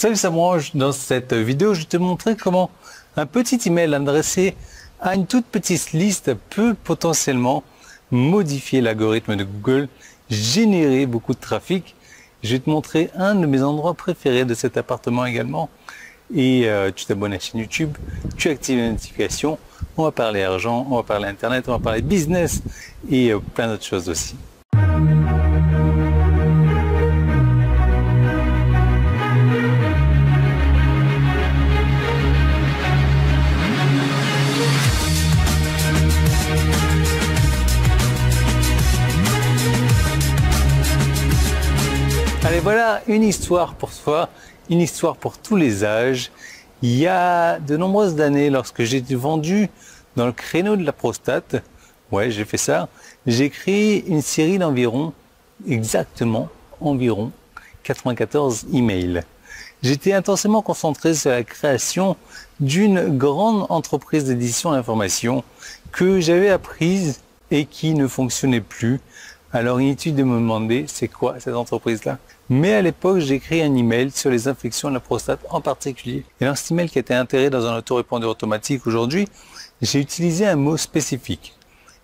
Salut, c'est Branche. Dans cette vidéo, je vais te montrer comment un petit email adressé à une toute petite liste peut potentiellement modifier l'algorithme de Google, générer beaucoup de trafic. Je vais te montrer un de mes endroits préférés de cet appartement également. Et tu t'abonnes à la chaîne YouTube, tu actives les notifications. On va parler argent, on va parler Internet, on va parler business et plein d'autres choses aussi. Allez, voilà une histoire pour soi, une histoire pour tous les âges. Il y a de nombreuses années, lorsque j'ai été vendu dans le créneau de la prostate, ouais, j'ai fait ça, j'ai créé une série d'environ, exactement, environ 94 emails. J'étais intensément concentré sur la création d'une grande entreprise d'édition d'information que j'avais apprise et qui ne fonctionnait plus. Alors inutile de me demander c'est quoi cette entreprise-là. Mais à l'époque, j'ai créé un email sur les infections de la prostate en particulier. Et dans cet email qui était intégré dans un autorépondeur automatique aujourd'hui, j'ai utilisé un mot spécifique.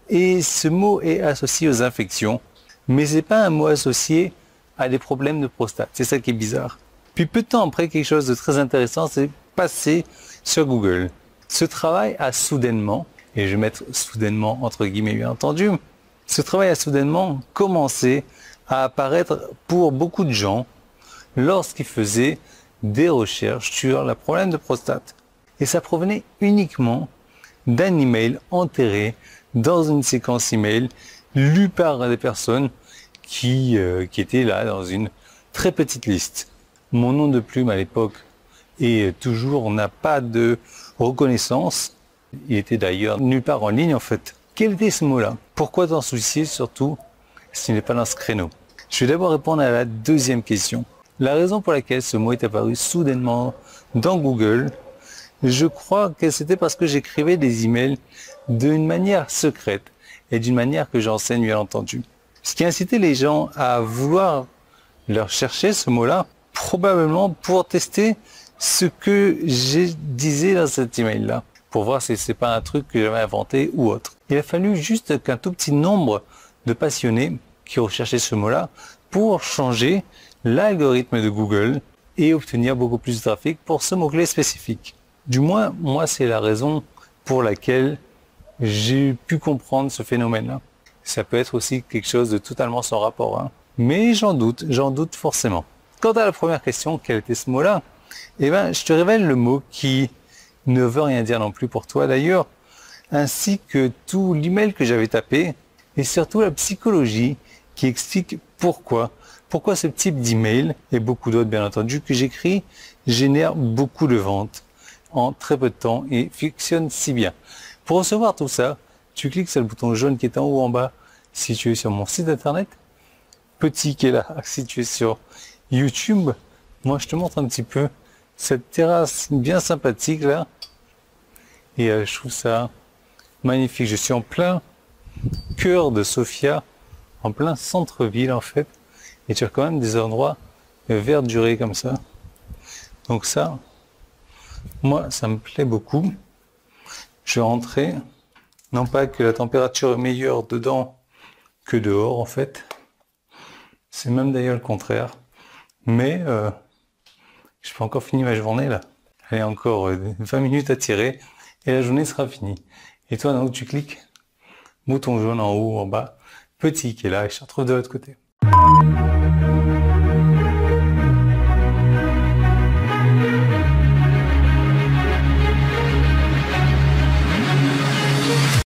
Et ce mot est associé aux infections, mais c'est pas un mot associé à des problèmes de prostate. C'est ça qui est bizarre. Puis peu de temps après, quelque chose de très intéressant s'est passé sur Google. Ce travail a soudainement, et je vais mettre soudainement entre guillemets bien entendu, ce travail a soudainement commencé à apparaître pour beaucoup de gens lorsqu'ils faisaient des recherches sur le problème de prostate. Et ça provenait uniquement d'un email enterré dans une séquence email lue par des personnes qui étaient là dans une très petite liste. Mon nom de plume à l'époque et toujours n'a pas de reconnaissance. Il était d'ailleurs nulle part en ligne en fait. Quel était ce mot-là? Pourquoi t'en soucier surtout s'il n'est pas dans ce créneau? Je vais d'abord répondre à la deuxième question. La raison pour laquelle ce mot est apparu soudainement dans Google, je crois que c'était parce que j'écrivais des emails d'une manière secrète et d'une manière que j'enseigne bien entendu. Ce qui incitait les gens à vouloir leur chercher ce mot-là, probablement pour tester ce que je disais dans cet email-là, pour voir si c'est pas un truc que j'avais inventé ou autre. Il a fallu juste qu'un tout petit nombre de passionnés qui recherchaient ce mot-là pour changer l'algorithme de Google et obtenir beaucoup plus de trafic pour ce mot-clé spécifique. Du moins, moi, c'est la raison pour laquelle j'ai pu comprendre ce phénomène-là. Ça peut être aussi quelque chose de totalement sans rapport, hein. Mais j'en doute forcément. Quant à la première question, quel était ce mot-là? Eh ben, je te révèle le mot qui ne veut rien dire non plus pour toi d'ailleurs, ainsi que tout l'email que j'avais tapé, et surtout la psychologie qui explique pourquoi ce type d'email, et beaucoup d'autres bien entendu, que j'écris, génère beaucoup de ventes en très peu de temps et fonctionne si bien. Pour recevoir tout ça, tu cliques sur le bouton jaune qui est en haut en bas si tu es sur mon site internet, petit qui est là si tu es sur YouTube. Moi je te montre un petit peu cette terrasse bien sympathique là, et je trouve ça magnifique. Je suis en plein cœur de Sofia, en plein centre-ville en fait, et tu as quand même des endroits verdurés comme ça. Donc ça, moi, ça me plaît beaucoup. Je vais rentrer, non pas que la température est meilleure dedans que dehors en fait, c'est même d'ailleurs le contraire, mais je peux encore finir ma journée là. Allez, encore 20 minutes à tirer et la journée sera finie. Et toi, donc tu cliques, bouton jaune en haut, en bas, petit qui est là, et je te retrouve de l'autre côté.